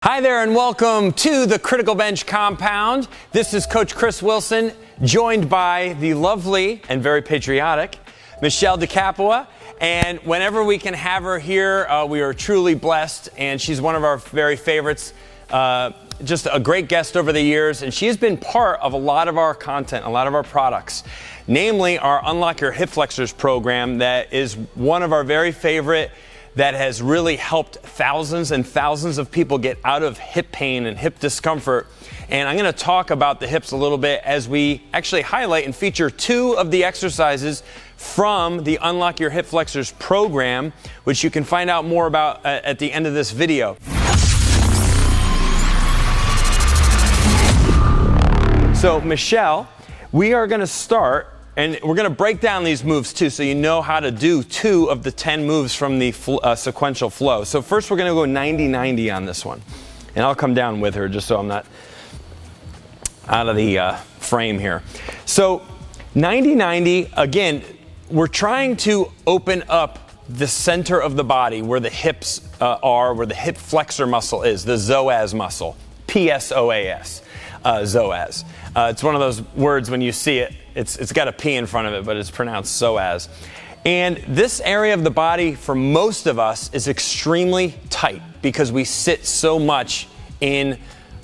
Hi there and welcome to the Criticalbench compound. This is Coach Chris Wilson, joined by the lovely and very patriotic Michelle Di Capua. And whenever we can have her here, we are truly blessed, and she's one of our very favorites. Just a great guest over the years, and she has been part of a lot of our content, a lot of our products, namely our Unlock Your Hip Flexors program that is one of our very favorite, that has really helped thousands and thousands of people get out of hip pain and hip discomfort. And I'm going to talk about the hips a little bit as we actually highlight and feature two of the exercises from the Unlock Your Hip Flexors program, which you can find out more about at the end of this video. So Michelle, we are going to start, and we're going to break down these moves too, so you know how to do 2 of the 10 moves from the sequential flow. So first we're going to go 90-90 on this one. And I'll come down with her just so I'm not out of the frame here. So 90-90, again, we're trying to open up the center of the body where the hips are, where the hip flexor muscle is, the psoas muscle, P-S-O-A-S, psoas. It's one of those words when you see it, it's got a P in front of it, but it's pronounced Psoas. And this area of the body, for most of us, is extremely tight because we sit so much in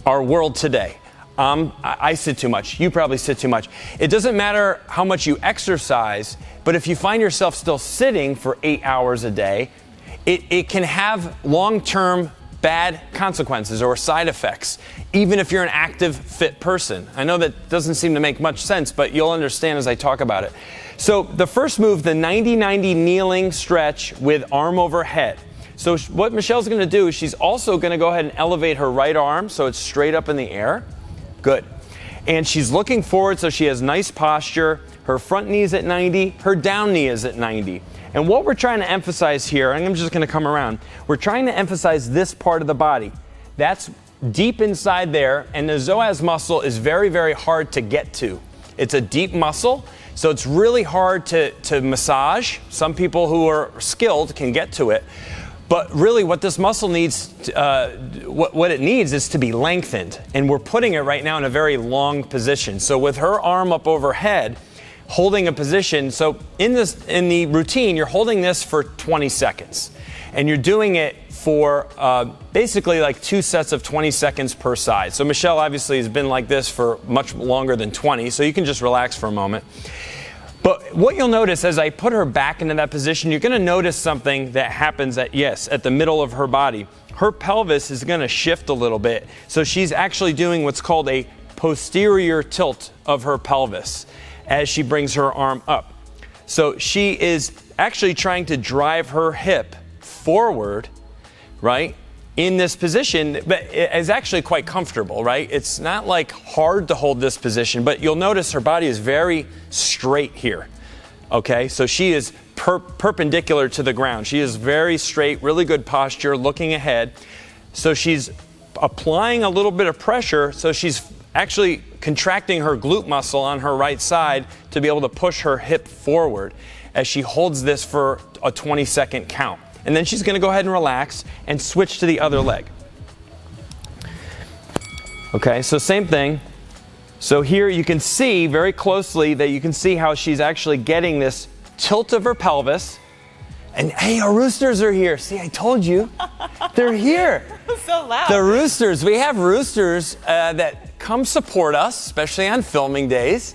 our world today. I sit too much. You probably sit too much. It doesn't matter how much you exercise, but if you find yourself still sitting for 8 hours a day, it can have long-term bad consequences or side effects, even if you're an active, fit person. I know that doesn't seem to make much sense, but you'll understand as I talk about it. So the first move, the 90-90 kneeling stretch with arm over head. So what Michelle's going to do is she's also going to go ahead and elevate her right arm so it's straight up in the air. Good. And she's looking forward so she has nice posture. Her front knee is at 90, her down knee is at 90. And what we're trying to emphasize here, and I'm just going to come around, we're trying to emphasize this part of the body. That's deep inside there, and the psoas muscle is very, very hard to get to. It's a deep muscle, so it's really hard to massage. Some people who are skilled can get to it. But really what this muscle needs, what it needs is to be lengthened. And we're putting it right now in a very long position. So with her arm up overhead, holding a position, so in the routine, you're holding this for 20 seconds. And you're doing it for basically like 2 sets of 20 seconds per side. So Michelle obviously has been like this for much longer than 20, so you can just relax for a moment. But what you'll notice as I put her back into that position, you're going to notice something that happens at the middle of her body. Her pelvis is going to shift a little bit. So she's actually doing what's called a posterior tilt of her pelvis as she brings her arm up. So she is actually trying to drive her hip forward, right, in this position, but it is actually quite comfortable, right? It's not like hard to hold this position, but you'll notice her body is very straight here, okay? So she is perpendicular to the ground. She is very straight, really good posture, looking ahead. So she's applying a little bit of pressure, so she's actually contracting her glute muscle on her right side to be able to push her hip forward as she holds this for a 20-second count. And then she's going to go ahead and relax and switch to the other leg. Okay, so same thing. So here you can see very closely that you can see how she's actually getting this tilt of her pelvis. And hey, our roosters are here. See, I told you. They're here. So loud. The roosters. We have roosters that come support us, especially on filming days.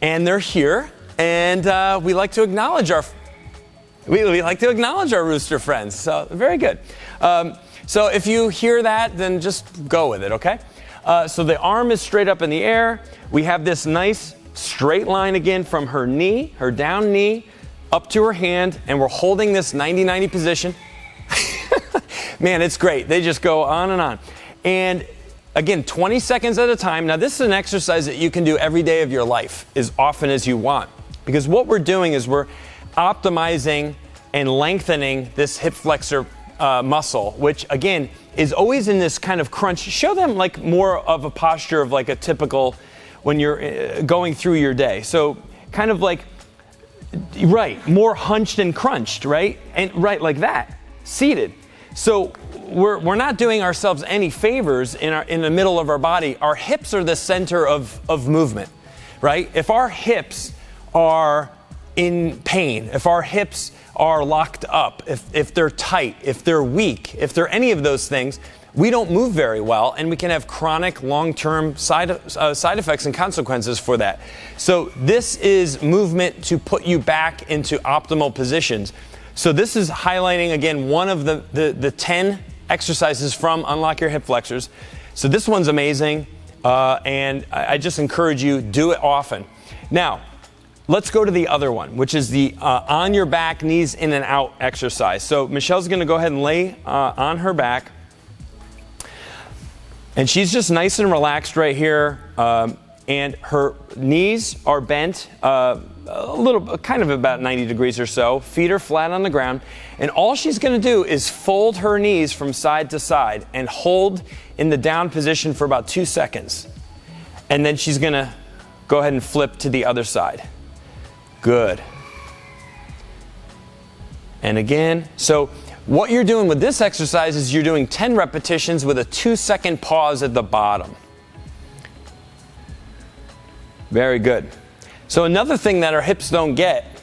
And they're here. And we like to acknowledge our rooster friends. So very good. So if you hear that, then just go with it, okay? So the arm is straight up in the air. We have this nice straight line again from her knee, her down knee, up to her hand, and we're holding this 90-90 position. Man, it's great. They just go on and on. And again, 20 seconds at a time. Now, this is an exercise that you can do every day of your life as often as you want. Because what we're doing is we're optimizing and lengthening this hip flexor muscle, which again is always in this kind of crunch. Show them like more of a posture of like a typical when you're going through your day. So kind of like, right, more hunched and crunched, right? And right like that, seated. So we're not doing ourselves any favors in the middle of our body. Our hips are the center of movement, right? If our hips are in pain, if our hips are locked up, if they're tight, if they're weak, if they're any of those things, we don't move very well, and we can have chronic long-term side effects and consequences for that. So this is movement to put you back into optimal positions. So this is highlighting, again, one of the 10 exercises from Unlock Your Hip Flexors. So this one's amazing, and I just encourage you, do it often. Now, let's go to the other one, which is the on your back, knees in and out exercise. So Michelle's going to go ahead and lay on her back. And she's just nice and relaxed right here, and her knees are bent a little, kind of about 90 degrees or so. Feet are flat on the ground, and all she's going to do is fold her knees from side to side and hold in the down position for about 2 seconds. And then she's going to go ahead and flip to the other side. Good. And again, so what you're doing with this exercise is you're doing 10 repetitions with a 2-second pause at the bottom. Very good. So another thing that our hips don't get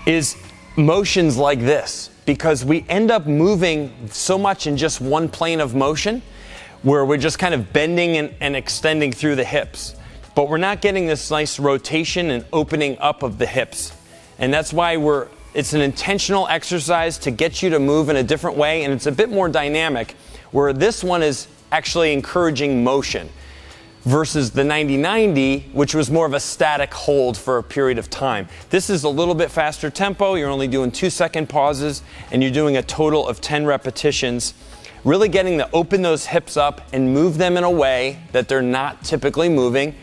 is motions like this, because we end up moving so much in just one plane of motion where we're just kind of bending and extending through the hips. But we're not getting this nice rotation and opening up of the hips. And that's why it's an intentional exercise to get you to move in a different way, and it's a bit more dynamic, where this one is actually encouraging motion versus the 90-90, which was more of a static hold for a period of time. This is a little bit faster tempo. You're only doing 2-second pauses, and you're doing a total of 10 repetitions, really getting to open those hips up and move them in a way that they're not typically moving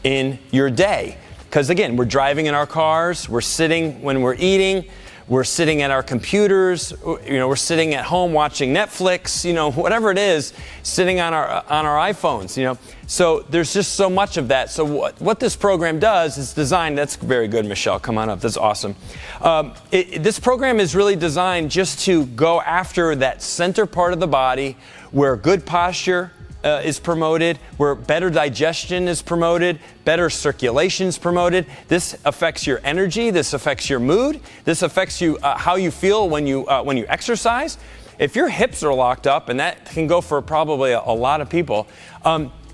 in your day. Because again, we're driving in our cars, we're sitting when we're eating, we're sitting at our computers, we're sitting at home watching Netflix, whatever it is, sitting on our iPhones, So there's just so much of that. So what this program does is designed, that's very good, Michelle, come on up, that's awesome. This program is really designed just to go after that center part of the body where good posture is promoted, where better digestion is promoted, better circulation is promoted. This affects your energy, this affects your mood, this affects you how you feel when you exercise. If your hips are locked up, and that can go for probably a lot of people,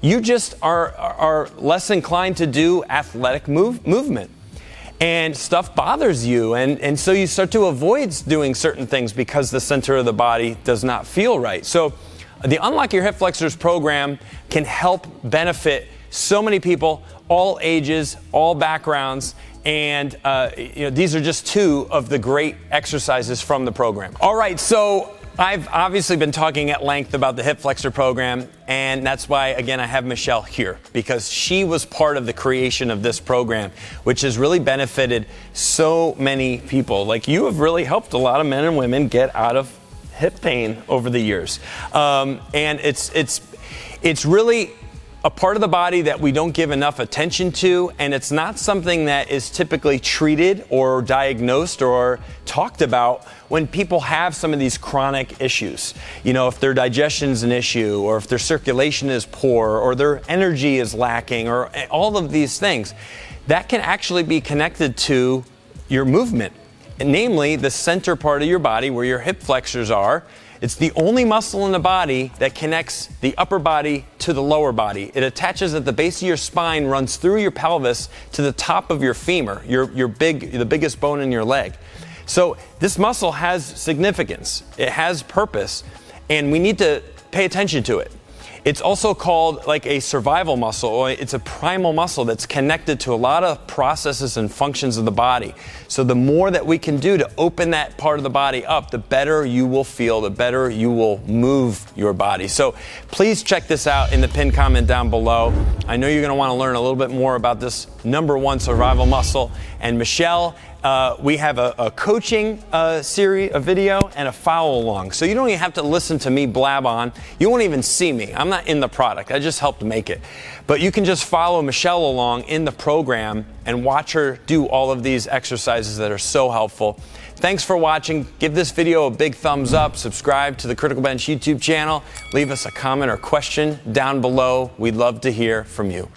you just are less inclined to do athletic movement. And stuff bothers you, and so you start to avoid doing certain things because the center of the body does not feel right. So the Unlock Your Hip Flexors program can help benefit so many people, all ages, all backgrounds, and these are just 2 of the great exercises from the program. All right, so I've obviously been talking at length about the Hip Flexor program, and that's why, again, I have Michelle here, because she was part of the creation of this program, which has really benefited so many people. Like, you have really helped a lot of men and women get out of hip pain over the years, and it's really a part of the body that we don't give enough attention to, and it's not something that is typically treated or diagnosed or talked about when people have some of these chronic issues. If their digestion is an issue, or if their circulation is poor, or their energy is lacking, or all of these things, that can actually be connected to your movement. Namely, the center part of your body where your hip flexors are. It's the only muscle in the body that connects the upper body to the lower body. It attaches at the base of your spine, runs through your pelvis to the top of your femur, the biggest bone in your leg. So this muscle has significance. It has purpose, and we need to pay attention to it. It's also called like a survival muscle, or it's a primal muscle that's connected to a lot of processes and functions of the body. So the more that we can do to open that part of the body up, the better you will feel, the better you will move your body. So please check this out in the pinned comment down below. I know you're going to want to learn a little bit more about this #1 survival muscle, and Michelle we have a coaching series, a video, and a follow along. So you don't even have to listen to me blab on. You won't even see me. I'm not in the product. I just helped make it. But you can just follow Michelle along in the program and watch her do all of these exercises that are so helpful. Thanks for watching. Give this video a big thumbs up. Subscribe to the Criticalbench YouTube channel. Leave us a comment or question down below. We'd love to hear from you.